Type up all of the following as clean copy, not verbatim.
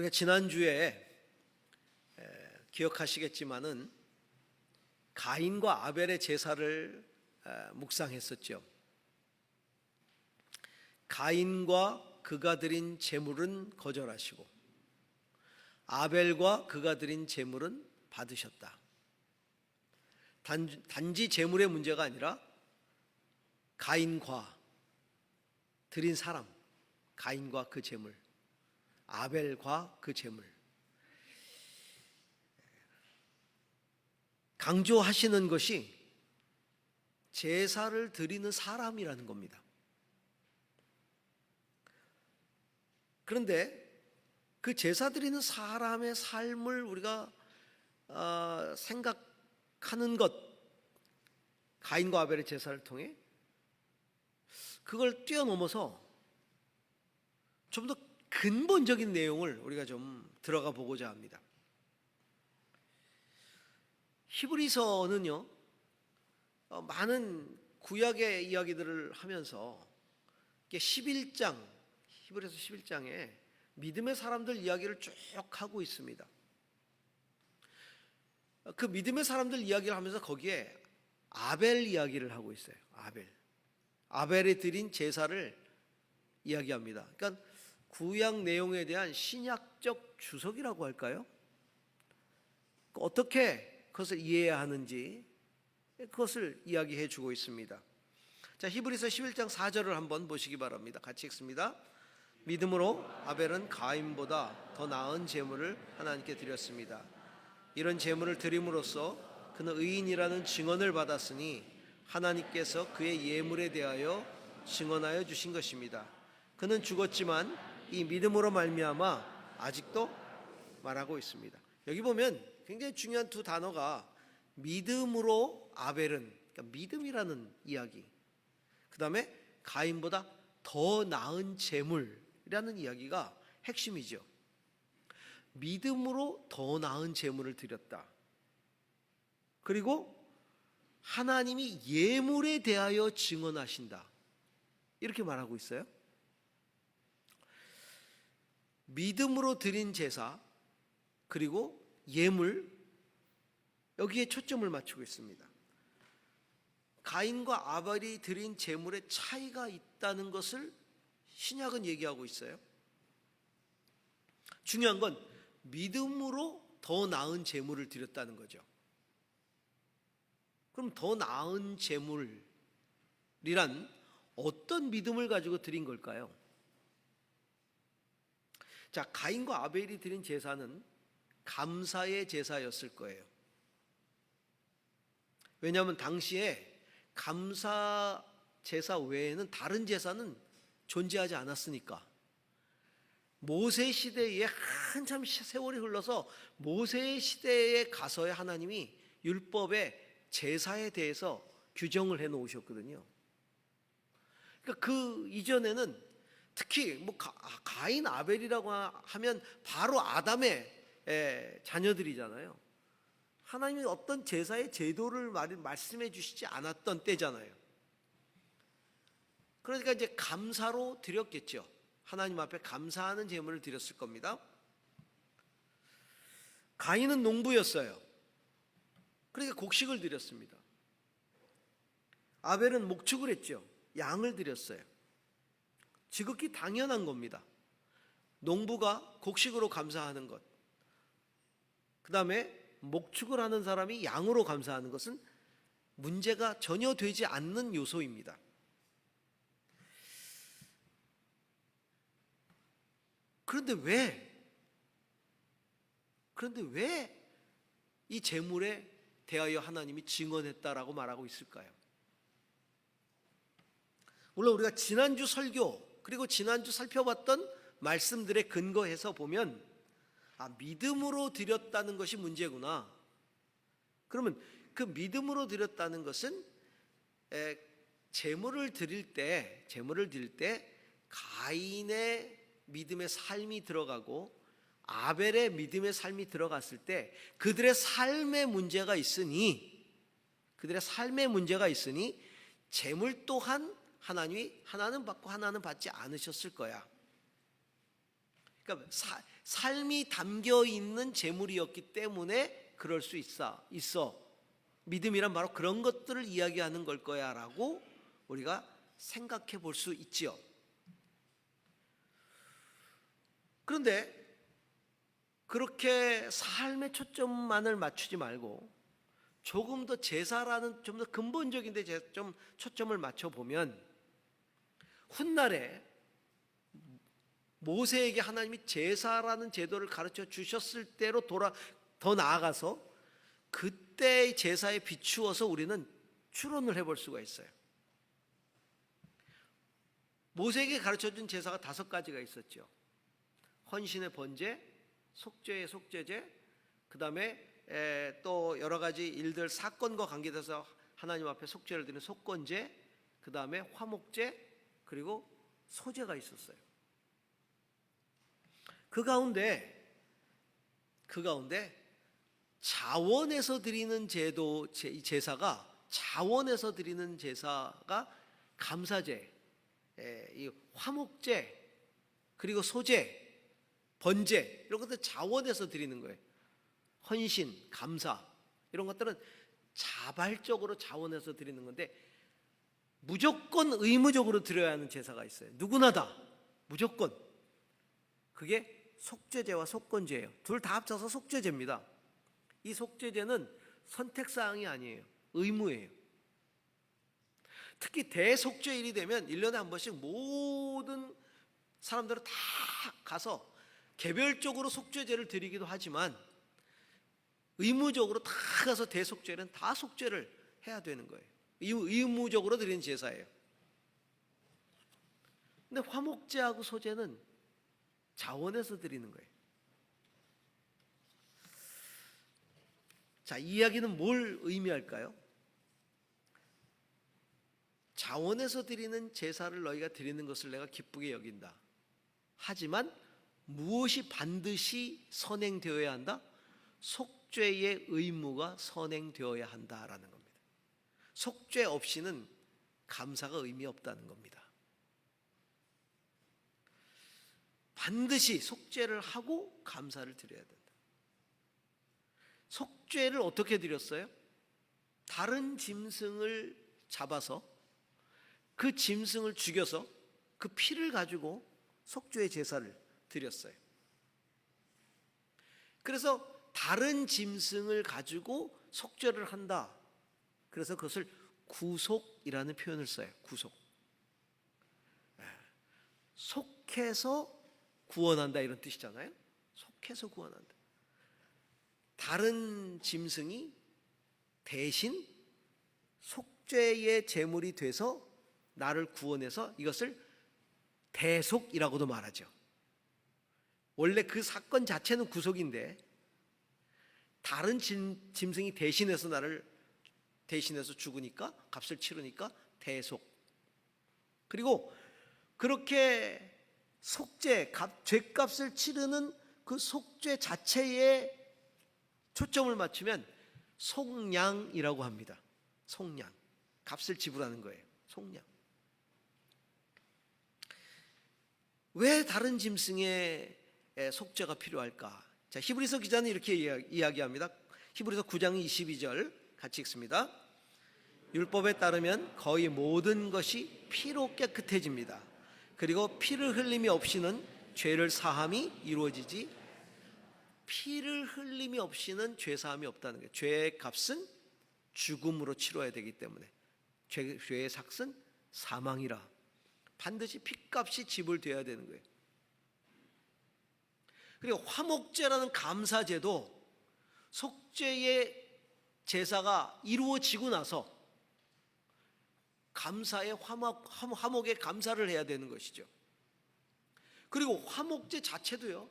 우리가 지난주에 기억하시겠지만은 가인과 아벨의 제사를 묵상했었죠. 가인과 그가 드린 제물은 거절하시고 아벨과 그가 드린 제물은 받으셨다. 단지 제물의 문제가 아니라 가인과 드린 사람, 가인과 그 제물, 아벨과 그 제물, 강조하시는 것이 제사를 드리는 사람이라는 겁니다. 그런데 그 제사 드리는 사람의 삶을 우리가 생각하는 것, 가인과 아벨의 제사를 통해 그걸 뛰어넘어서 좀 더 근본적인 내용을 우리가 좀 들어가 보고자 합니다. 히브리서는요, 많은 구약의 이야기들을 하면서 11장, 히브리서 11장에 믿음의 사람들 이야기를 쭉 하고 있습니다. 그 믿음의 사람들 이야기를 하면서 거기에 아벨 이야기를 하고 있어요. 아벨이 드린 제사를 이야기합니다. 그러니까 구약 내용에 대한 신약적 주석이라고 할까요? 어떻게 그것을 이해해야 하는지 그것을 이야기해 주고 있습니다. 자, 히브리서 11장 4절을 한번 보시기 바랍니다. 같이 읽습니다. 믿음으로 아벨은 가인보다 더 나은 제물을 하나님께 드렸습니다. 이런 제물을 드림으로써 그는 의인이라는 증언을 받았으니 하나님께서 그의 예물에 대하여 증언하여 주신 것입니다. 그는 죽었지만 이 믿음으로 말미암아 아직도 말하고 있습니다. 여기 보면 굉장히 중요한 두 단어가 믿음으로 아벨은, 그러니까 믿음이라는 이야기, 그 다음에 가인보다 더 나은 제물이라는 이야기가 핵심이죠. 믿음으로 더 나은 제물을 드렸다. 그리고 하나님이 예물에 대하여 증언하신다. 이렇게 말하고 있어요. 믿음으로 드린 제사, 그리고 예물, 여기에 초점을 맞추고 있습니다. 가인과 아벨이 드린 제물에 차이가 있다는 것을 신약은 얘기하고 있어요. 중요한 건 믿음으로 더 나은 제물을 드렸다는 거죠. 그럼 더 나은 제물이란 어떤 믿음을 가지고 드린 걸까요? 자, 가인과 아벨이 드린 제사는 감사의 제사였을 거예요. 왜냐하면 당시에 감사 제사 외에는 다른 제사는 존재하지 않았으니까. 모세 시대에 한참 세월이 흘러서 모세 시대에 가서야 하나님이 율법의 제사에 대해서 규정을 해 놓으셨거든요. 그러니까 그 이전에는 특히 가인 아벨이라고 하면 바로 아담의 자녀들이잖아요. 하나님이 어떤 제사의 제도를 말씀해 주시지 않았던 때잖아요. 그러니까 이제 감사로 드렸겠죠. 하나님 앞에 감사하는 제물을 드렸을 겁니다. 가인은 농부였어요. 그러니까 곡식을 드렸습니다. 아벨은 목축을 했죠. 양을 드렸어요. 지극히 당연한 겁니다. 농부가 곡식으로 감사하는 것, 그 다음에 목축을 하는 사람이 양으로 감사하는 것은 문제가 전혀 되지 않는 요소입니다. 그런데 왜 이 제물에 대하여 하나님이 증언했다라고 말하고 있을까요? 물론 우리가 지난주 설교 그리고 지난주 살펴봤던 말씀들에 근거해서 보면 믿음으로 드렸다는 것이 문제구나. 그러면 그 믿음으로 드렸다는 것은 제물을 드릴 때 가인의 믿음의 삶이 들어가고 아벨의 믿음의 삶이 들어갔을 때 그들의 삶의 문제가 있으니 제물 또한 하나님이 하나는 받고 하나는 받지 않으셨을 거야. 그러니까 삶이 담겨 있는 제물이었기 때문에 그럴 수 있어. 믿음이란 바로 그런 것들을 이야기하는 걸 거야라고 우리가 생각해 볼 수 있지요. 그런데 그렇게 삶의 초점만을 맞추지 말고 조금 더 제사라는 좀 더 근본적인 데 좀 초점을 맞춰 보면, 훗날에 모세에게 하나님이 제사라는 제도를 가르쳐 주셨을 때로 더 나아가서 그때의 제사에 비추어서 우리는 추론을 해볼 수가 있어요. 모세에게 가르쳐준 제사가 5가지가 있었죠. 헌신의 번제, 속죄의 속죄제, 그 다음에 또 여러 가지 일들, 사건과 관계돼서 하나님 앞에 속죄를 드리는 속건제, 그 다음에 화목제, 그리고 소제가 있었어요. 그 가운데 자원에서 드리는 제사가 감사제, 이 화목제, 그리고 소제, 번제, 이런 것들 자원에서 드리는 거예요. 헌신, 감사, 이런 것들은 자발적으로 자원해서 드리는 건데, 무조건 의무적으로 드려야 하는 제사가 있어요. 누구나 다 무조건. 그게 속죄제와 속건제예요. 둘 다 합쳐서 속죄제입니다. 이 속죄제는 선택사항이 아니에요. 의무예요. 특히 대속죄일이 되면 1년에 한 번씩 모든 사람들은 다 가서 개별적으로 속죄제를 드리기도 하지만, 의무적으로 다 가서 대속죄는 다 속죄를 해야 되는 거예요. 의무적으로 드리는 제사예요. 근데 화목제하고 소제는 자원해서 드리는 거예요. 자, 이 이야기는 뭘 의미할까요? 자원해서 드리는 제사를 너희가 드리는 것을 내가 기쁘게 여긴다. 하지만 무엇이 반드시 선행되어야 한다? 속죄의 의무가 선행되어야 한다라는 겁니다. 속죄 없이는 감사가 의미 없다는 겁니다. 반드시 속죄를 하고 감사를 드려야 된다. 속죄를 어떻게 드렸어요? 다른 짐승을 잡아서 그 짐승을 죽여서 그 피를 가지고 속죄의 제사를 드렸어요. 그래서 다른 짐승을 가지고 속죄를 한다. 그래서 그것을 구속이라는 표현을 써요. 구속. 속해서 구원한다, 이런 뜻이잖아요. 속해서 구원한다. 다른 짐승이 대신 속죄의 제물이 돼서 나를 구원해서, 이것을 대속이라고도 말하죠. 원래 그 사건 자체는 구속인데 다른 짐승이 대신해서 나를 대신해서 죽으니까, 값을 치르니까 대속. 그리고 그렇게 속죄, 죄값을 치르는 그 속죄 자체에 초점을 맞추면 속량이라고 합니다. 속량, 값을 지불하는 거예요. 속량. 왜 다른 짐승의 속죄가 필요할까? 자, 히브리서 기자는 이렇게 이야기합니다. 히브리서 9장 22절 같이 읽습니다. 율법에 따르면 거의 모든 것이 피로 깨끗해집니다. 그리고 피를 흘림이 없이는 죄를 사함이 이루어지지, 피를 흘림이 없이는 죄 사함이 없다는 거예요. 죄의 값은 죽음으로 치러야 되기 때문에, 죄의 삭은 사망이라 반드시 피값이 지불되어야 되는 거예요. 그리고 화목제라는 감사제도 속죄의 제사가 이루어지고 나서 감사의 화목의 감사를 해야 되는 것이죠. 그리고 화목제 자체도요,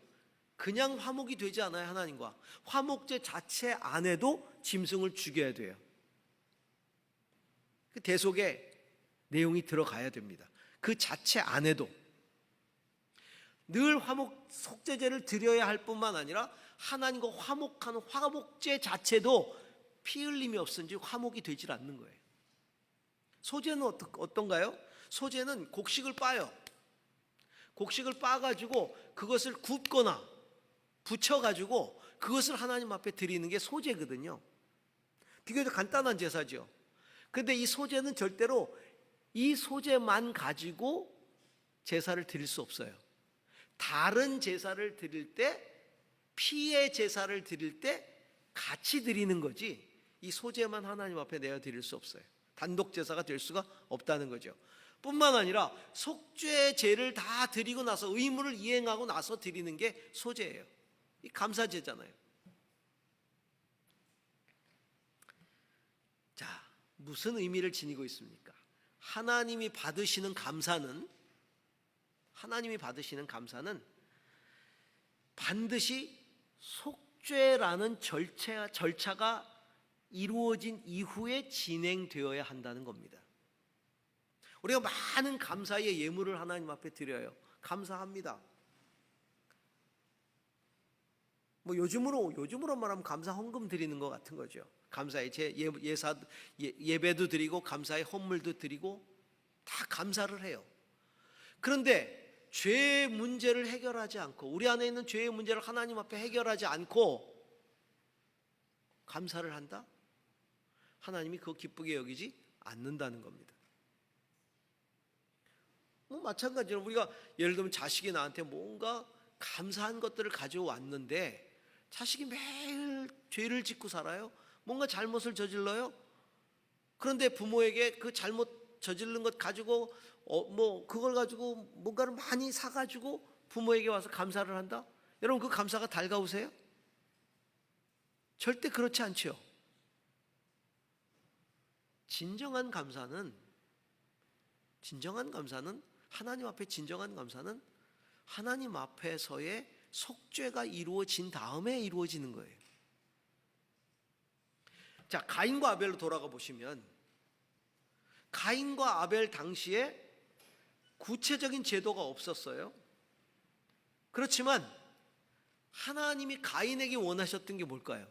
그냥 화목이 되지 않아요. 하나님과 화목제 자체 안에도 짐승을 죽여야 돼요. 그 대속의 내용이 들어가야 됩니다. 그 자체 안에도 늘 속죄제를 드려야 할 뿐만 아니라 하나님과 화목하는 화목제 자체도 피 흘림이 없은지 화목이 되질 않는 거예요. 소제는 어떤가요? 소제는 곡식을 빻아요. 곡식을 빻아가지고 그것을 굽거나 부쳐가지고 그것을 하나님 앞에 드리는 게 소제거든요. 비교적 간단한 제사죠. 그런데 이 소제는 절대로 이 소제만 가지고 제사를 드릴 수 없어요. 다른 제사를 드릴 때, 피의 제사를 드릴 때 같이 드리는 거지, 이 소제만 하나님 앞에 내어 드릴 수 없어요. 단독 제사가 될 수가 없다는 거죠. 뿐만 아니라 속죄 제를 다 드리고 나서, 의무를 이행하고 나서 드리는 게 소제예요. 이 감사제잖아요. 자, 무슨 의미를 지니고 있습니까? 하나님이 받으시는 감사는 반드시 속죄라는 절차가 이루어진 이후에 진행되어야 한다는 겁니다. 우리가 많은 감사의 예물을 하나님 앞에 드려요. 감사합니다. 뭐 요즘으로 말하면 감사 헌금 드리는 것 같은 거죠. 감사의 예배도 드리고 감사의 헌물도 드리고 다 감사를 해요. 그런데 죄의 문제를 해결하지 않고, 우리 안에 있는 죄의 문제를 하나님 앞에 해결하지 않고 감사를 한다? 하나님이 그거 기쁘게 여기지 않는다는 겁니다. 뭐 마찬가지로 우리가 예를 들면 자식이 나한테 뭔가 감사한 것들을 가져왔는데 자식이 매일 죄를 짓고 살아요. 뭔가 잘못을 저질러요. 그런데 부모에게 그 잘못 저지른 것 가지고 그걸 가지고 뭔가를 많이 사가지고 부모에게 와서 감사를 한다? 여러분, 그 감사가 달가우세요? 절대 그렇지 않죠. 진정한 감사는 하나님 앞에 진정한 감사는 하나님 앞에서의 속죄가 이루어진 다음에 이루어지는 거예요. 자, 가인과 아벨로 돌아가 보시면, 가인과 아벨 당시에 구체적인 제도가 없었어요. 그렇지만 하나님이 가인에게 원하셨던 게 뭘까요?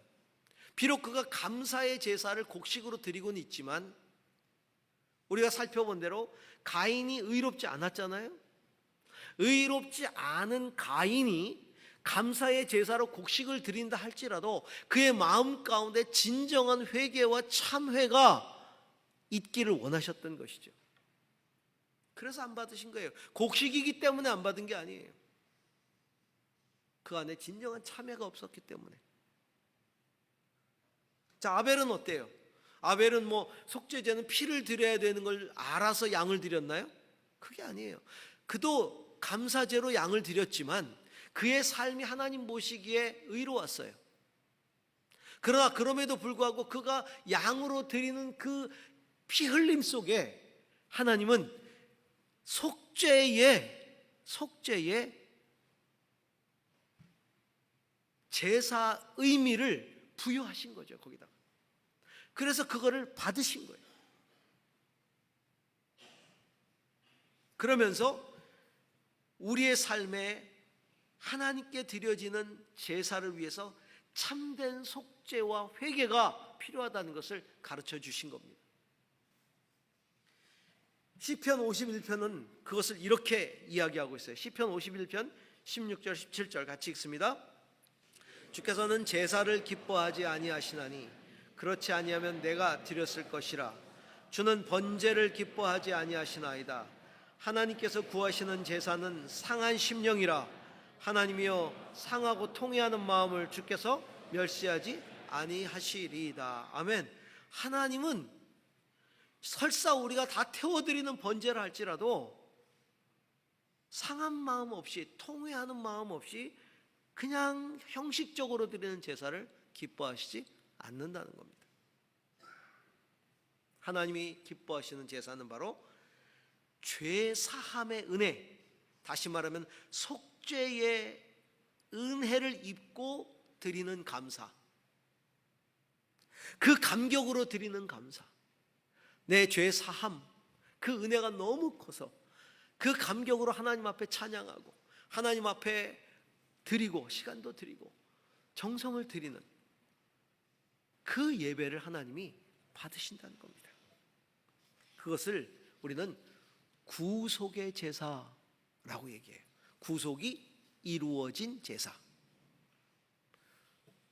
비록 그가 감사의 제사를 곡식으로 드리고는 있지만, 우리가 살펴본 대로 가인이 의롭지 않았잖아요. 의롭지 않은 가인이 감사의 제사로 곡식을 드린다 할지라도 그의 마음 가운데 진정한 회개와 참회가 있기를 원하셨던 것이죠. 그래서 안 받으신 거예요. 곡식이기 때문에 안 받은 게 아니에요. 그 안에 진정한 참회가 없었기 때문에. 자, 아벨은 어때요? 아벨은 뭐 속죄제는 피를 드려야 되는 걸 알아서 양을 드렸나요? 그게 아니에요. 그도 감사제로 양을 드렸지만 그의 삶이 하나님 보시기에 의로웠어요. 그러나 그럼에도 불구하고 그가 양으로 드리는 그 피 흘림 속에 하나님은 속죄의 제사 의미를 부여하신 거죠, 거기다가. 그래서 그거를 받으신 거예요. 그러면서 우리의 삶에 하나님께 드려지는 제사를 위해서 참된 속죄와 회개가 필요하다는 것을 가르쳐 주신 겁니다. 시편 51편은 그것을 이렇게 이야기하고 있어요. 시편 51편 16절 17절 같이 읽습니다. 주께서는 제사를 기뻐하지 아니하시나니 그렇지 아니하면 내가 드렸을 것이라. 주는 번제를 기뻐하지 아니하시나이다. 하나님께서 구하시는 제사는 상한 심령이라. 하나님이여, 상하고 통회하는 마음을 주께서 멸시하지 아니하시리이다. 아멘. 하나님은 설사 우리가 다 태워드리는 번제를 할지라도 상한 마음 없이, 통회하는 마음 없이 그냥 형식적으로 드리는 제사를 기뻐하시지 않는다는 겁니다. 하나님이 기뻐하시는 제사는 바로 죄 사함의 은혜, 다시 말하면 속죄의 은혜를 입고 드리는 감사, 그 감격으로 드리는 감사, 내 죄 사함, 그 은혜가 너무 커서 그 감격으로 하나님 앞에 찬양하고 하나님 앞에 드리고 시간도 드리고 정성을 드리는 그 예배를 하나님이 받으신다는 겁니다. 그것을 우리는 구속의 제사라고 얘기해요. 구속이 이루어진 제사,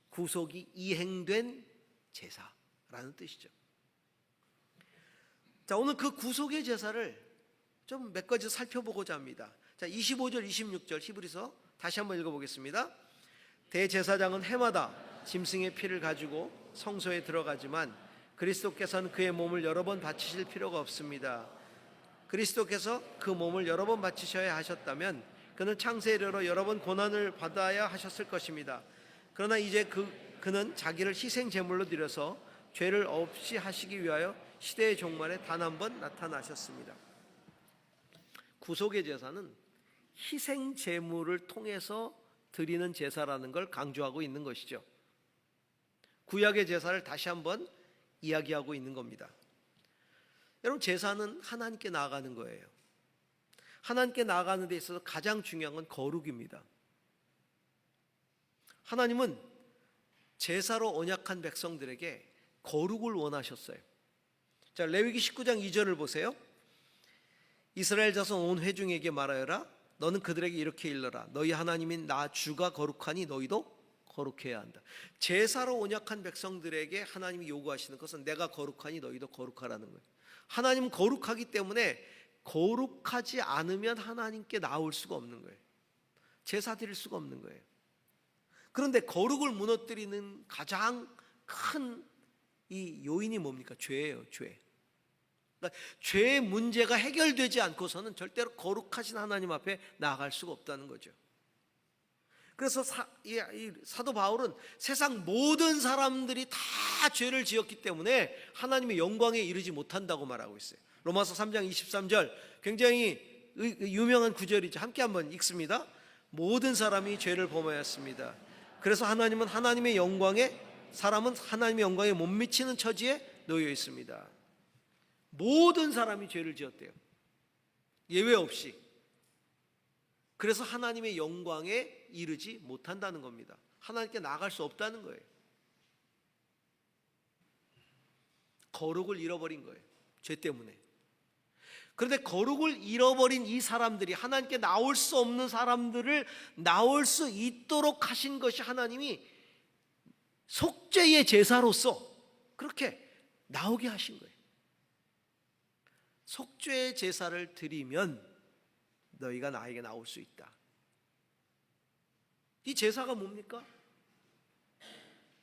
구속이 이행된 제사라는 뜻이죠. 자, 오늘 그 구속의 제사를 좀 몇 가지 살펴보고자 합니다. 자, 25절 26절 히브리서 다시 한번 읽어보겠습니다. 대제사장은 해마다 짐승의 피를 가지고 성소에 들어가지만 그리스도께서는 그의 몸을 여러 번 바치실 필요가 없습니다. 그리스도께서 그 몸을 여러 번 바치셔야 하셨다면 그는 창세에 이르러 여러 번 고난을 받아야 하셨을 것입니다. 그러나 이제 그는 자기를 희생 제물로 드려서 죄를 없이 하시기 위하여 시대의 종말에 단 한 번 나타나셨습니다. 구속의 제사는 희생 제물을 통해서 드리는 제사라는 걸 강조하고 있는 것이죠. 구약의 제사를 다시 한번 이야기하고 있는 겁니다. 여러분, 제사는 하나님께 나아가는 거예요. 하나님께 나아가는 데 있어서 가장 중요한 건 거룩입니다. 하나님은 제사로 언약한 백성들에게 거룩을 원하셨어요. 자, 레위기 19장 2절을 보세요. 이스라엘 자손 온 회중에게 말하여라. 너는 그들에게 이렇게 일러라. 너희 하나님인 나 주가 거룩하니 너희도 거룩해야 한다. 제사로 언약한 백성들에게 하나님이 요구하시는 것은 내가 거룩하니 너희도 거룩하라는 거예요. 하나님은 거룩하기 때문에 거룩하지 않으면 하나님께 나올 수가 없는 거예요. 제사 드릴 수가 없는 거예요. 그런데 거룩을 무너뜨리는 가장 큰 이 요인이 뭡니까? 죄예요, 죄. 그러니까 죄의 문제가 해결되지 않고서는 절대로 거룩하신 하나님 앞에 나아갈 수가 없다는 거죠. 그래서 사도 바울은 세상 모든 사람들이 다 죄를 지었기 때문에 하나님의 영광에 이르지 못한다고 말하고 있어요. 로마서 3장 23절 굉장히 유명한 구절이죠. 함께 한번 읽습니다. 모든 사람이 죄를 범하였습니다. 그래서 하나님은 하나님의 영광에, 사람은 하나님의 영광에 못 미치는 처지에 놓여 있습니다. 모든 사람이 죄를 지었대요. 예외 없이. 그래서 하나님의 영광에 이르지 못한다는 겁니다. 하나님께 나아갈 수 없다는 거예요. 거룩을 잃어버린 거예요. 죄 때문에. 그런데 거룩을 잃어버린 이 사람들이, 하나님께 나올 수 없는 사람들을 나올 수 있도록 하신 것이 하나님이 속죄의 제사로서 그렇게 나오게 하신 거예요. 속죄의 제사를 드리면 너희가 나에게 나올 수 있다. 이 제사가 뭡니까?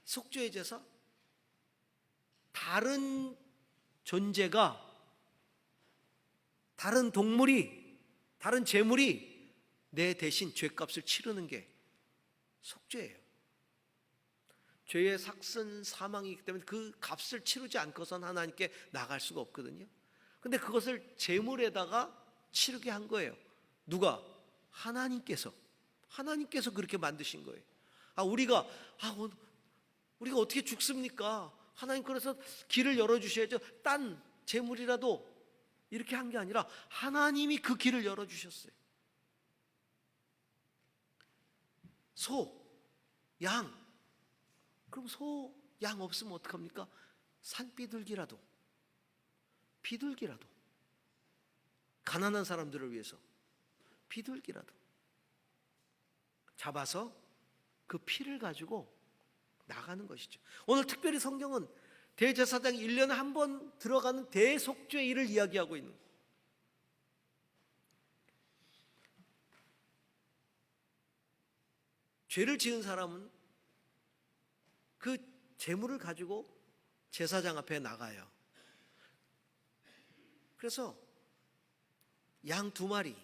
속죄의 제사? 다른 존재가, 다른 동물이, 다른 재물이 내 대신 죄값을 치르는 게 속죄예요. 죄의 삭슨 사망이기 때문에 그 값을 치르지 않고서는 하나님께 나갈 수가 없거든요. 근데 그것을 제물에다가 치르게 한 거예요. 누가? 하나님께서 그렇게 만드신 거예요. 우리가 어떻게 죽습니까? 하나님 그래서 길을 열어주셔야죠. 딴 제물이라도 이렇게 한 게 아니라 하나님이 그 길을 열어주셨어요. 소, 양. 그럼 소, 양 없으면 어떡합니까? 산비둘기라도, 비둘기라도, 가난한 사람들을 위해서 비둘기라도 잡아서 그 피를 가지고 나가는 것이죠. 오늘 특별히 성경은 대제사장이 1년에 한 번 들어가는 대속죄일을 이야기하고 있는 거예요. 죄를 지은 사람은 그 재물을 가지고 제사장 앞에 나가요. 그래서 양 2마리,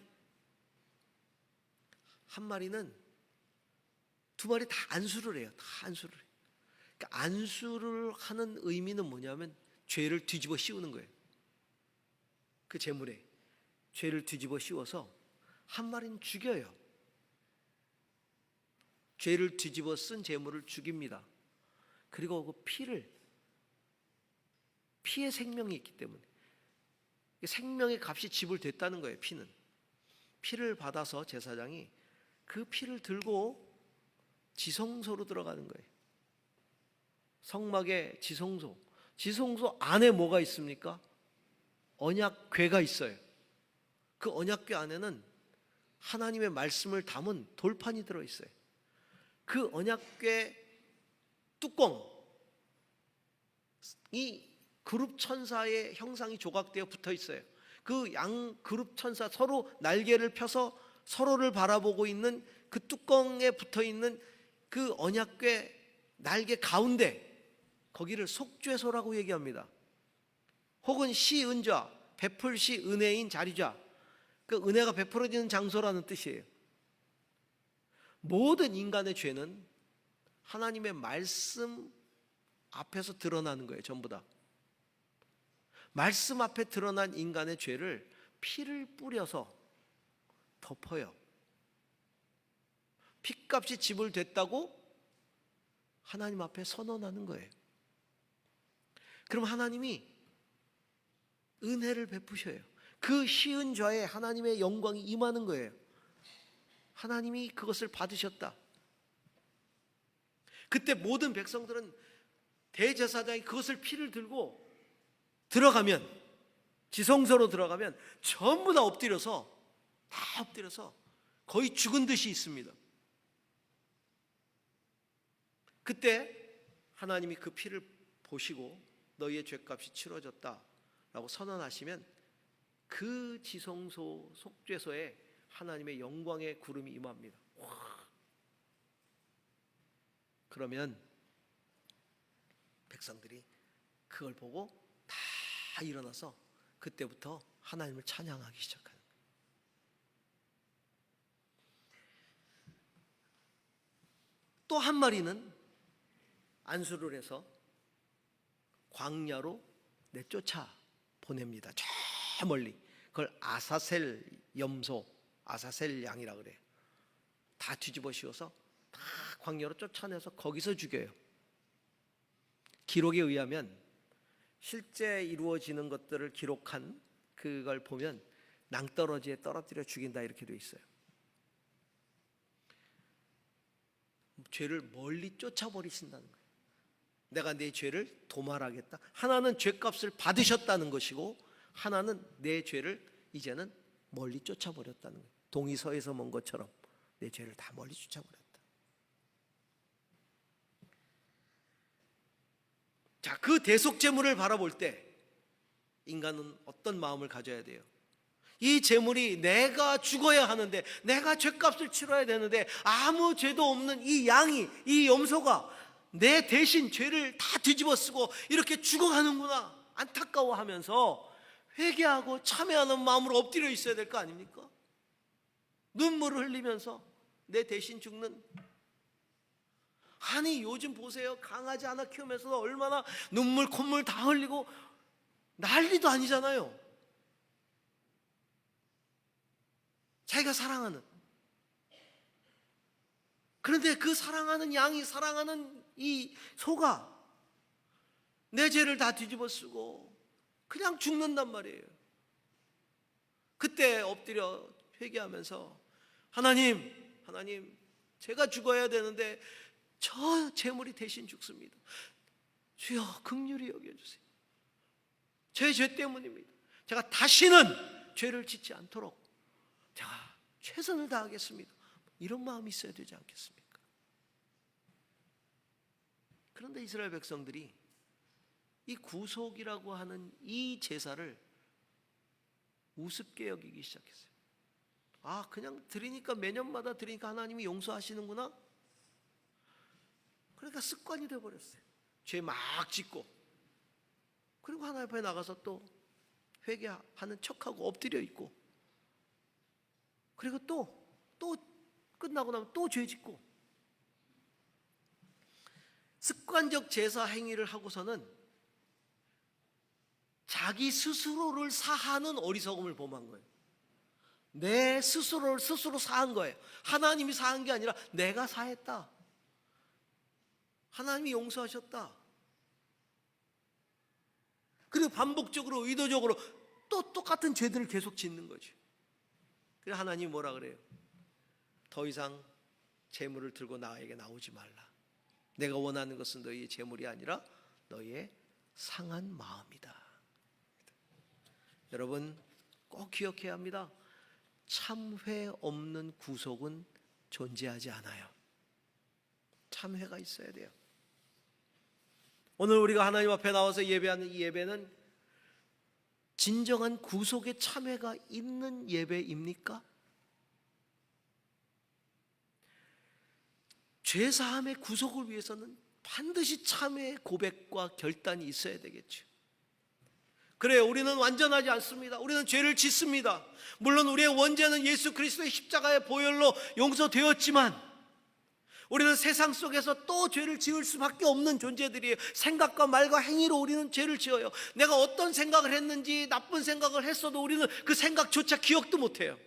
한 마리는 2마리 다 안수를 해요. 다 안수를 해요. 그러니까 안수를 하는 의미는 뭐냐면 죄를 뒤집어 씌우는 거예요. 그 재물에 죄를 뒤집어 씌워서 한 마리는 죽여요. 죄를 뒤집어 쓴 재물을 죽입니다. 그리고 그 피의 생명이 있기 때문에 생명의 값이 지불됐다는 거예요. 피를 받아서 제사장이 그 피를 들고 지성소로 들어가는 거예요. 성막의 지성소 안에 뭐가 있습니까? 언약궤가 있어요. 그 언약궤 안에는 하나님의 말씀을 담은 돌판이 들어있어요. 그 언약궤 뚜껑, 이 그룹 천사의 형상이 조각되어 붙어 있어요. 그 양 그룹 천사 서로 날개를 펴서 서로를 바라보고 있는 그 뚜껑에 붙어 있는 그 언약궤 날개 가운데, 거기를 속죄소라고 얘기합니다. 혹은 시은좌, 베풀시 은혜인 자리좌, 그 은혜가 베풀어지는 장소라는 뜻이에요. 모든 인간의 죄는 하나님의 말씀 앞에서 드러나는 거예요. 전부 다 말씀 앞에 드러난 인간의 죄를 피를 뿌려서 덮어요. 핏값이 지불됐다고 하나님 앞에 선언하는 거예요. 그럼 하나님이 은혜를 베푸셔요. 그 시은 좌에 하나님의 영광이 임하는 거예요. 하나님이 그것을 받으셨다. 그때 모든 백성들은 대제사장이 그것을 피를 들고 들어가면, 지성소로 들어가면 전부 다 엎드려서 거의 죽은 듯이 있습니다. 그때 하나님이 그 피를 보시고 너희의 죄값이 치러졌다라고 선언하시면 그 지성소 속죄소에 하나님의 영광의 구름이 임합니다. 그러면 백성들이 그걸 보고 다 일어나서 그때부터 하나님을 찬양하기 시작하는 거예요. 또 한 마리는 안수를 해서 광야로 내쫓아 보냅니다. 저 멀리. 그걸 아사셀 염소, 아사셀 양이라 그래요. 다 뒤집어 씌워서 다 광야로 쫓아내서 거기서 죽여요. 기록에 의하면 실제 이루어지는 것들을 기록한 그걸 보면 낭떠러지에 떨어뜨려 죽인다 이렇게 돼 있어요. 죄를 멀리 쫓아버리신다는 거예요. 내가 내 죄를 도말하겠다. 하나는 죄값을 받으셨다는 것이고, 하나는 내 죄를 이제는 멀리 쫓아버렸다는 거예요. 동이서에서 먼 것처럼 내 죄를 다 멀리 쫓아버렸다. 자, 그 대속제물을 바라볼 때 인간은 어떤 마음을 가져야 돼요? 이 제물이 내가 죽어야 하는데, 내가 죄값을 치러야 되는데, 아무 죄도 없는 이 양이, 이 염소가 내 대신 죄를 다 뒤집어 쓰고 이렇게 죽어가는구나 안타까워하면서 회개하고 참회하는 마음으로 엎드려 있어야 될 거 아닙니까? 눈물을 흘리면서 내 대신 죽는. 아니 요즘 보세요. 강아지 하나 키우면서도 얼마나 눈물 콧물 다 흘리고 난리도 아니잖아요. 자기가 사랑하는. 그런데 그 사랑하는 양이, 사랑하는 이 소가 내 죄를 다 뒤집어 쓰고 그냥 죽는단 말이에요. 그때 엎드려 회개하면서 하나님 제가 죽어야 되는데 저 제물이 대신 죽습니다. 주여 긍휼히 여겨주세요. 제 죄 때문입니다. 제가 다시는 죄를 짓지 않도록 제가 최선을 다하겠습니다. 이런 마음이 있어야 되지 않겠습니까? 그런데 이스라엘 백성들이 이 구속이라고 하는 이 제사를 우습게 여기기 시작했어요. 아, 그냥 드리니까, 매년마다 드리니까 하나님이 용서하시는구나. 그러니까 습관이 되어버렸어요. 죄 막 짓고, 그리고 하나님 앞에 나가서 또 회개하는 척하고 엎드려 있고, 그리고 또 끝나고 나면 또 죄 짓고, 습관적 제사 행위를 하고서는 자기 스스로를 사하는 어리석음을 범한 거예요. 내 스스로를 스스로 사한 거예요. 하나님이 사한 게 아니라 내가 사했다. 하나님이 용서하셨다. 그리고 반복적으로 의도적으로 또 똑같은 죄들을 계속 짓는 거죠. 그래서 하나님이 뭐라 그래요? 더 이상 재물을 들고 나에게 나오지 말라. 내가 원하는 것은 너희의 재물이 아니라 너희의 상한 마음이다. 여러분 꼭 기억해야 합니다. 참회 없는 구속은 존재하지 않아요. 참회가 있어야 돼요. 오늘 우리가 하나님 앞에 나와서 예배하는 이 예배는 진정한 구속의 참회가 있는 예배입니까? 죄사함의 구속을 위해서는 반드시 참회의 고백과 결단이 있어야 되겠죠. 그래요, 우리는 완전하지 않습니다. 우리는 죄를 짓습니다. 물론 우리의 원죄는 예수 그리스도의 십자가의 보혈로 용서되었지만 우리는 세상 속에서 또 죄를 지을 수밖에 없는 존재들이에요. 생각과 말과 행위로 우리는 죄를 지어요. 내가 어떤 생각을 했는지, 나쁜 생각을 했어도 우리는 그 생각조차 기억도 못해요.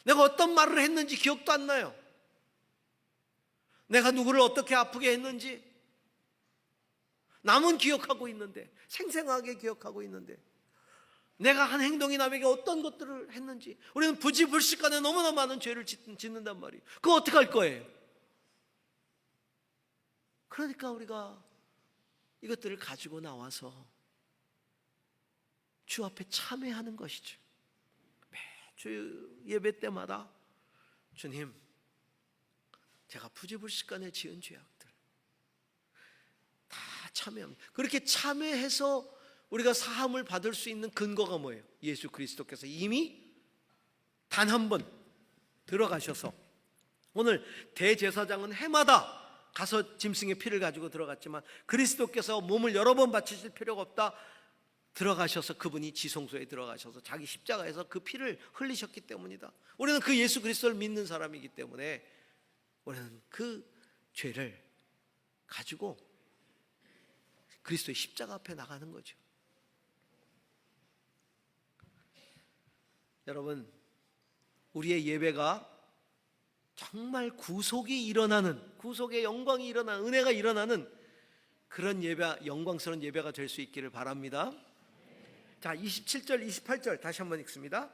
내가 어떤 말을 했는지 기억도 안 나요. 내가 누구를 어떻게 아프게 했는지 남은 기억하고 있는데, 생생하게 기억하고 있는데, 내가 한 행동이 남에게 어떤 것들을 했는지 우리는 부지불식간에 너무나 많은 죄를 짓는단 말이에요. 그거 어떻게 할 거예요? 그러니까 우리가 이것들을 가지고 나와서 주 앞에 참회하는 것이죠. 매주 예배 때마다 주님, 제가 부지불식간에 지은 죄악들 다 참회합니다. 그렇게 참회해서 우리가 사함을 받을 수 있는 근거가 뭐예요? 예수 그리스도께서 이미 단 한 번 들어가셔서, 오늘 대제사장은 해마다 가서 짐승의 피를 가지고 들어갔지만 그리스도께서 몸을 여러 번 바치실 필요가 없다. 들어가셔서 그분이 지성소에 들어가셔서 자기 십자가에서 그 피를 흘리셨기 때문이다. 우리는 그 예수 그리스도를 믿는 사람이기 때문에 우리는 그 죄를 가지고 그리스도의 십자가 앞에 나가는 거죠. 여러분, 우리의 예배가 정말 구속이 일어나는, 구속의 영광이 일어나는, 은혜가 일어나는 그런 예배, 영광스러운 예배가 될 수 있기를 바랍니다. 자, 27절 28절 다시 한번 읽습니다.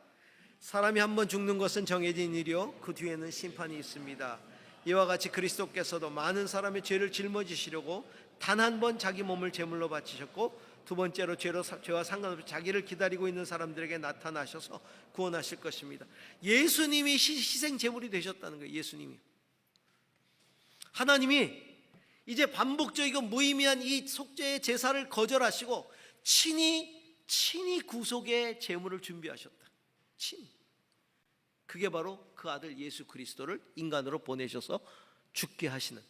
사람이 한 번 죽는 것은 정해진 일이요 그 뒤에는 심판이 있습니다. 이와 같이 그리스도께서도 많은 사람의 죄를 짊어지시려고 단 한 번 자기 몸을 제물로 바치셨고 두 번째로 죄와 상관없이 자기를 기다리고 있는 사람들에게 나타나셔서 구원하실 것입니다. 예수님이 희생 제물이 되셨다는 거예요. 예수님이, 하나님이 이제 반복적이고 무의미한 이 속죄의 제사를 거절하시고 친히 구속의 제물을 준비하셨다. 그게 바로 그 아들 예수 그리스도를 인간으로 보내셔서 죽게 하시는,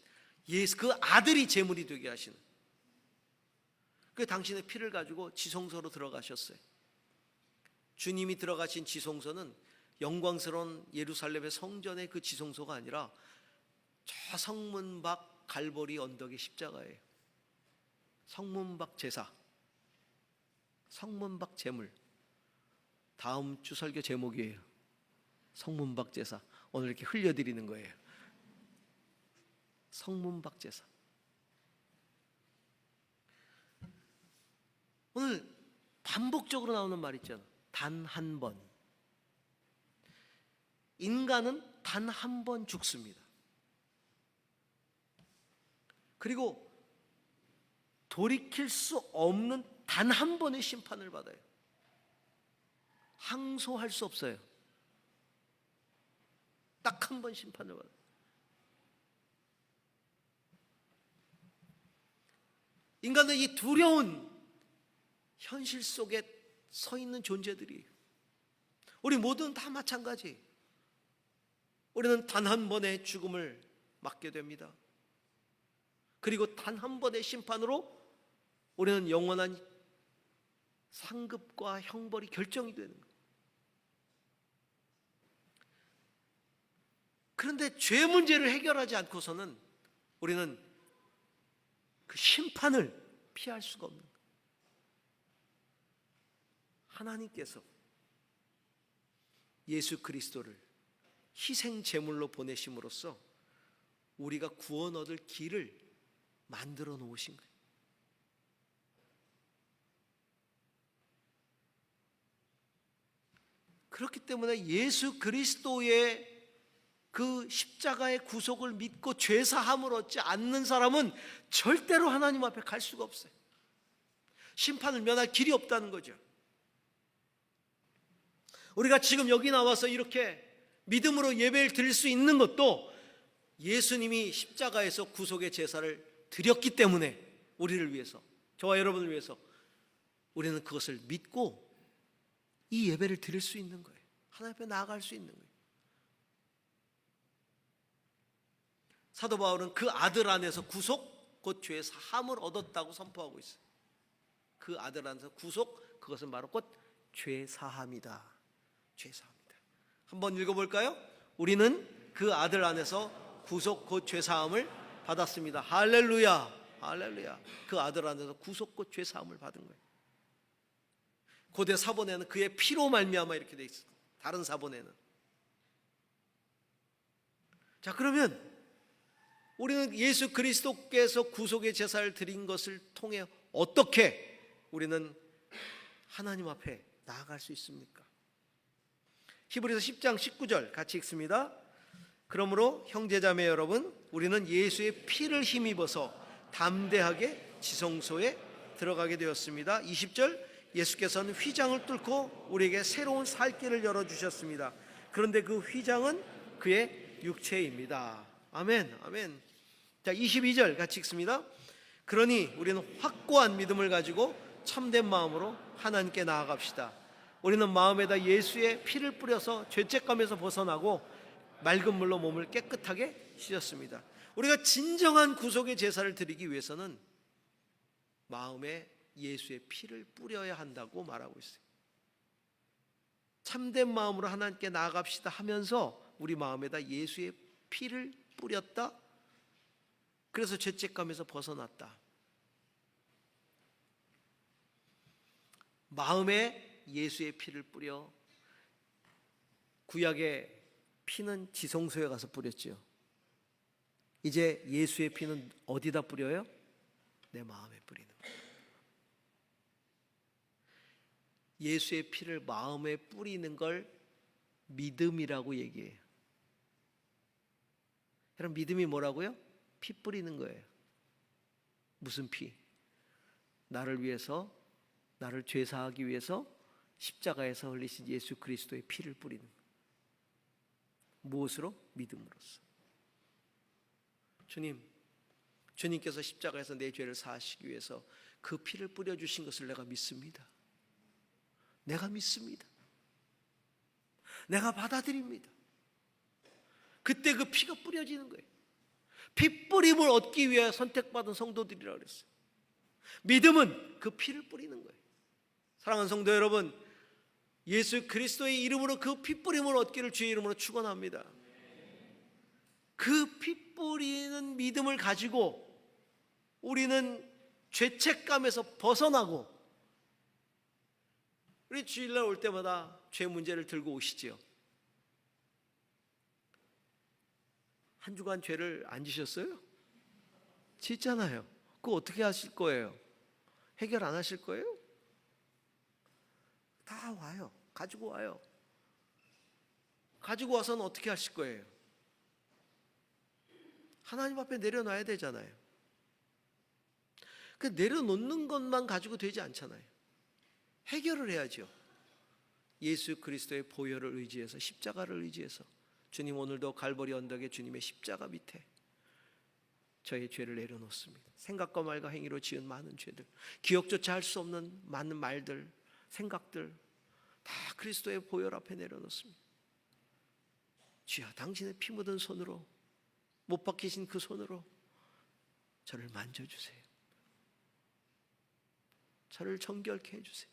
그 아들이 제물이 되게 하시는, 그 당신의 피를 가지고 지성소로 들어가셨어요. 주님이 들어가신 지성소는 영광스러운 예루살렘의 성전의 그 지성소가 아니라 저 성문 밖 갈보리 언덕의 십자가예요. 성문 밖 제사, 성문 밖 제물. 다음 주 설교 제목이에요. 성문 밖 제사. 오늘 이렇게 흘려드리는 거예요. 성문 밖 제사. 오늘 반복적으로 나오는 말 있잖아. 단 한 번. 인간은 단 한 번 죽습니다. 그리고 돌이킬 수 없는 단 한 번의 심판을 받아요. 항소할 수 없어요. 딱 한 번 심판을 받아요. 인간은 이 두려운 현실 속에 서 있는 존재들이에요. 우리 모두는 다 마찬가지. 우리는 단 한 번의 죽음을 맞게 됩니다. 그리고 단 한 번의 심판으로 우리는 영원한 상급과 형벌이 결정이 되는 거예요. 그런데 죄 문제를 해결하지 않고서는 우리는 그 심판을 피할 수가 없는 거예요. 하나님께서 예수 그리스도를 희생 제물로 보내심으로써 우리가 구원 얻을 길을 만들어 놓으신 거예요. 그렇기 때문에 예수 그리스도의 그 십자가의 구속을 믿고 죄사함을 얻지 않는 사람은 절대로 하나님 앞에 갈 수가 없어요. 심판을 면할 길이 없다는 거죠. 우리가 지금 여기 나와서 이렇게 믿음으로 예배를 드릴 수 있는 것도 예수님이 십자가에서 구속의 제사를 드렸기 때문에, 우리를 위해서, 저와 여러분을 위해서 우리는 그것을 믿고 이 예배를 드릴 수 있는 거예요. 하나님 앞에 나아갈 수 있는 거예요. 사도 바울은 그 아들 안에서 구속, 곧 죄 사함을 얻었다고 선포하고 있어요. 그 아들 안에서 구속, 그것은 바로 곧 죄 사함이다. 죄 사함이다. 한번 읽어볼까요? 우리는 그 아들 안에서 구속, 곧 죄 사함을 받았습니다. 할렐루야. 할렐루야. 그 아들 안에서 구속, 곧 죄 사함을 받은 거예요. 고대 사본에는 그의 피로 말미암아 이렇게 돼 있어요. 다른 사본에는. 자, 그러면 우리는 예수 그리스도께서 구속의 제사를 드린 것을 통해 어떻게 우리는 하나님 앞에 나아갈 수 있습니까? 히브리서 10장 19절 같이 읽습니다. 그러므로 형제자매 여러분, 우리는 예수의 피를 힘입어서 담대하게 지성소에 들어가게 되었습니다. 20절, 예수께서는 휘장을 뚫고 우리에게 새로운 살 길을 열어주셨습니다. 그런데 그 휘장은 그의 육체입니다. 아멘, 아멘. 자, 22절 같이 읽습니다. 그러니 우리는 확고한 믿음을 가지고 참된 마음으로 하나님께 나아갑시다. 우리는 마음에다 예수의 피를 뿌려서 죄책감에서 벗어나고 맑은 물로 몸을 깨끗하게 씻었습니다. 우리가 진정한 구속의 제사를 드리기 위해서는 마음에 예수의 피를 뿌려야 한다고 말하고 있어요. 참된 마음으로 하나님께 나아갑시다 하면서 우리 마음에다 예수의 피를 뿌렸다. 그래서 죄책감에서 벗어났다. 마음에 예수의 피를 뿌려. 구약의 피는 지성소에 가서 뿌렸죠. 이제 예수의 피는 어디다 뿌려요? 내 마음에 뿌리는 거예요. 예수의 피를 마음에 뿌리는 걸 믿음이라고 얘기해요. 여러분, 믿음이 뭐라고요? 피 뿌리는 거예요. 무슨 피? 나를 위해서, 나를 죄사하기 위해서 십자가에서 흘리신 예수 그리스도의 피를 뿌리는 거예요. 무엇으로? 믿음으로써. 주님께서 십자가에서 내 죄를 사하시기 위해서 그 피를 뿌려주신 것을 내가 믿습니다. 내가 믿습니다. 내가 받아들입니다. 그때 그 피가 뿌려지는 거예요. 피 뿌림을 얻기 위해 선택받은 성도들이라고 그랬어요. 믿음은 그 피를 뿌리는 거예요. 사랑하는 성도 여러분, 예수 그리스도의 이름으로 그 피 뿌림을 얻기를 주의 이름으로 축원합니다. 그 피 뿌리는 믿음을 가지고 우리는 죄책감에서 벗어나고, 우리 주일날 올 때마다 죄 문제를 들고 오시지요. 한 주간 죄를 안 지셨어요? 짓잖아요. 그거 어떻게 하실 거예요? 해결 안 하실 거예요? 다 와요. 가지고 와요. 가지고 와서는 어떻게 하실 거예요? 하나님 앞에 내려놔야 되잖아요. 그 내려놓는 것만 가지고 되지 않잖아요. 해결을 해야죠. 예수 그리스도의 보혈을 의지해서, 십자가를 의지해서, 주님 오늘도 갈보리 언덕에 주님의 십자가 밑에 저의 죄를 내려놓습니다. 생각과 말과 행위로 지은 많은 죄들, 기억조차 할 수 없는 많은 말들, 생각들 다 그리스도의 보혈 앞에 내려놓습니다. 주여, 당신의 피 묻은 손으로, 못 박히신 그 손으로 저를 만져주세요. 저를 정결케 해주세요.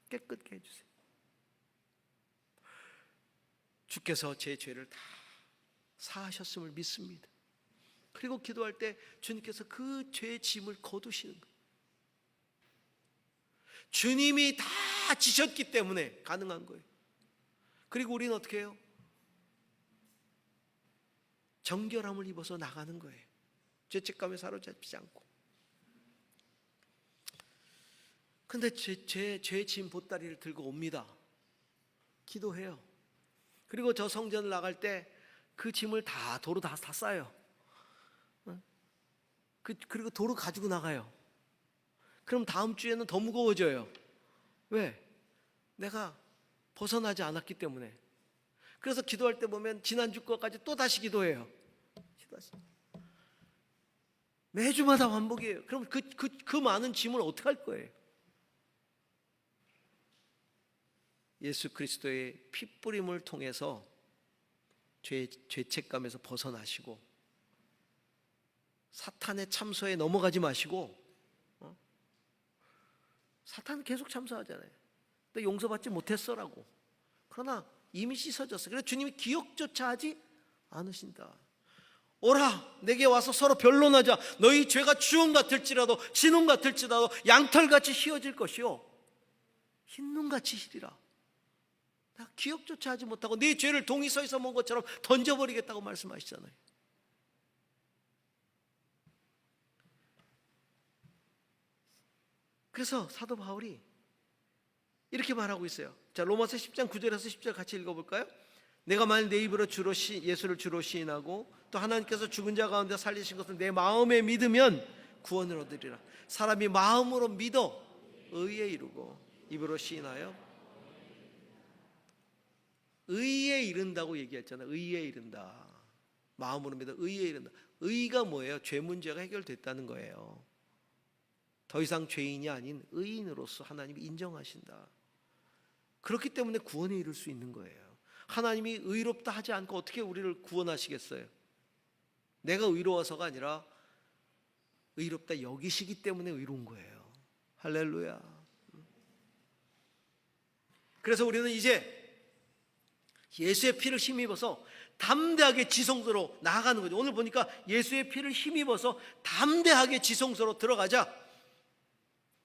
깨끗게 해주세요. 주께서 제 죄를 다 사하셨음을 믿습니다. 그리고 기도할 때 주님께서 그 죄의 짐을 거두시는 거예요. 주님이 다 지셨기 때문에 가능한 거예요. 그리고 우리는 어떻게 해요? 정결함을 입어서 나가는 거예요. 죄책감에 사로잡히지 않고. 근데 죄의 짐 보따리를 들고 옵니다. 기도해요. 그리고 저 성전을 나갈 때 그 짐을 다 도로 다 싸요. 그리고 도로 가지고 나가요. 그럼 다음 주에는 더 무거워져요. 왜? 내가 벗어나지 않았기 때문에. 그래서 기도할 때 보면 지난주 거까지 또 다시 기도해요. 매주마다 반복이에요. 그럼 그 많은 짐을 어떻게 할 거예요? 예수 그리스도의 피뿌림을 통해서 죄책감에서 벗어나시고 사탄의 참소에 넘어가지 마시고, 사탄은 계속 참소하잖아요. 너 용서받지 못했어라고. 그러나 이미 씻어졌어. 그래서 주님이 기억조차 하지 않으신다. 오라 내게 와서 서로 변론하자. 너희 죄가 주홍 같을지라도 진홍 같을지라도 양털같이 휘어질 것이요 흰눈같이 희리라. 나 기억조차 하지 못하고 네 죄를 동이서에서 먹은 것처럼 던져버리겠다고 말씀하시잖아요. 그래서 사도 바울이 이렇게 말하고 있어요. 자, 로마서 10장 9절에서 10절 같이 읽어볼까요? 내가 만일 내 입으로 예수를 주로 시인하고 또 하나님께서 죽은 자 가운데 살리신 것을 내 마음에 믿으면 구원을 얻으리라. 사람이 마음으로 믿어 의에 이르고 입으로 시인하여 의에 이른다고 얘기했잖아요. 의에 이른다. 마음으로 믿어 의에 이른다. 의가 뭐예요? 죄 문제가 해결됐다는 거예요. 더 이상 죄인이 아닌 의인으로서 하나님이 인정하신다. 그렇기 때문에 구원에 이를 수 있는 거예요. 하나님이 의롭다 하지 않고 어떻게 우리를 구원하시겠어요? 내가 의로워서가 아니라 의롭다 여기시기 때문에 의로운 거예요. 할렐루야. 그래서 우리는 이제 예수의 피를 힘입어서 담대하게 지성소로 나아가는 거죠. 오늘 보니까 예수의 피를 힘입어서 담대하게 지성소로 들어가자.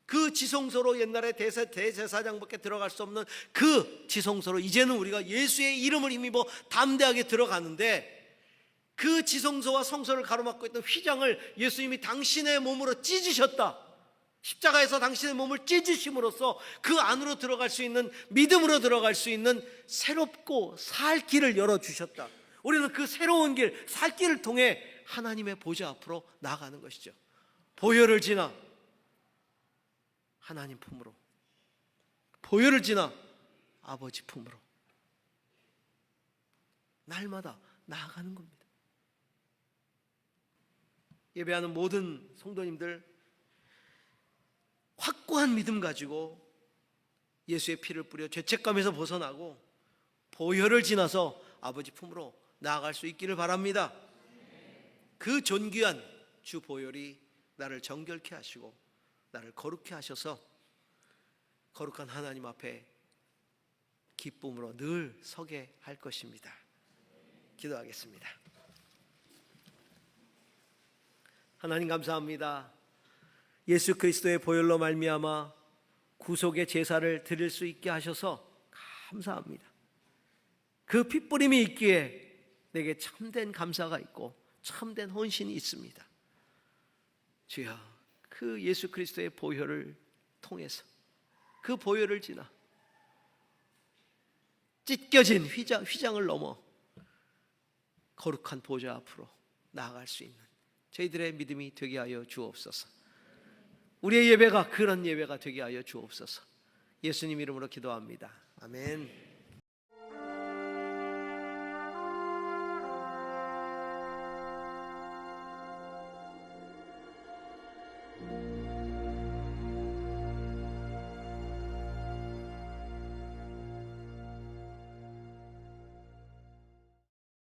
그 지성소로 옛날에 대제사장밖에 들어갈 수 없는 그 지성소로 이제는 우리가 예수의 이름을 힘입어 담대하게 들어가는데, 그 지성소와 성소를 가로막고 있던 휘장을 예수님이 당신의 몸으로 찢으셨다. 십자가에서 당신의 몸을 찢으심으로써 그 안으로 들어갈 수 있는, 믿음으로 들어갈 수 있는 새롭고 살 길을 열어주셨다. 우리는 그 새로운 길, 살 길을 통해 하나님의 보좌 앞으로 나아가는 것이죠. 보혈을 지나 하나님 품으로, 보혈을 지나 아버지 품으로 날마다 나아가는 겁니다. 예배하는 모든 성도님들 확고한 믿음 가지고 예수의 피를 뿌려 죄책감에서 벗어나고 보혈을 지나서 아버지 품으로 나아갈 수 있기를 바랍니다. 그 존귀한 주 보혈이 나를 정결케 하시고 나를 거룩케 하셔서 거룩한 하나님 앞에 기쁨으로 늘 서게 할 것입니다. 기도하겠습니다. 하나님 감사합니다. 예수 그리스도의 보혈로 말미암아 구속의 제사를 드릴 수 있게 하셔서 감사합니다. 그 핏부림이 있기에 내게 참된 감사가 있고 참된 헌신이 있습니다. 주여, 그 예수 그리스도의 보혈을 통해서 그 보혈을 지나 찢겨진 휘장을 넘어 거룩한 보좌 앞으로 나아갈 수 있는 저희들의 믿음이 되게 하여 주옵소서. 우리의 예배가 그런 예배가 되게 하여 주옵소서. 예수님 이름으로 기도합니다. 아멘.